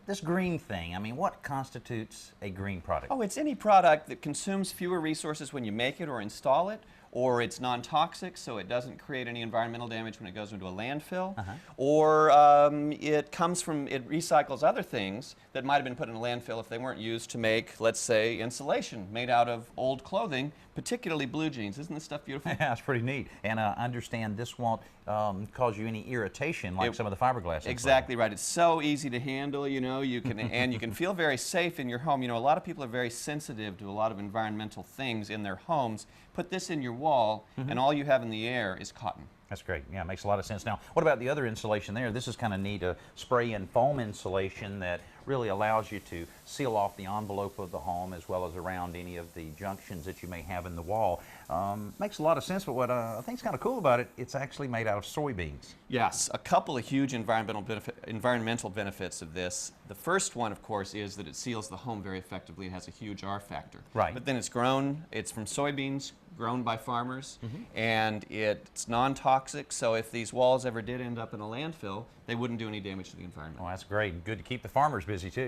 this green thing, I mean, what constitutes a green product? Oh, it's any product that consumes fewer resources when you make it or install it, or it's non-toxic, so it doesn't create any environmental damage when it goes into a landfill, or it recycles other things that might have been put in a landfill if they weren't used to make, let's say, insulation made out of old clothing, particularly blue jeans. Isn't this stuff beautiful? Yeah, it's pretty neat. And I understand this won't cause you any irritation like some of the fiberglass. Exactly right. It's so easy to handle, you know, and you can feel very safe in your home. You know, a lot of people are very sensitive to a lot of environmental things in their homes. Put this in your wall, and all you have in the air is cotton. That's great. Yeah, it makes a lot of sense. Now, what about the other insulation there? This is kind of neat, a spray-in foam insulation that really allows you to seal off the envelope of the home as well as around any of the junctions that you may have in the wall. Makes a lot of sense, but what I think is kind of cool about it, it's actually made out of soybeans. Yes, a couple of huge environmental benefits of this. The first one, of course, is that it seals the home very effectively. It has a huge R factor. Right. But then it's from soybeans, grown by farmers, and it's non-toxic, so if these walls ever did end up in a landfill, they wouldn't do any damage to the environment. Well, that's great. Good to keep the farmers busy, too.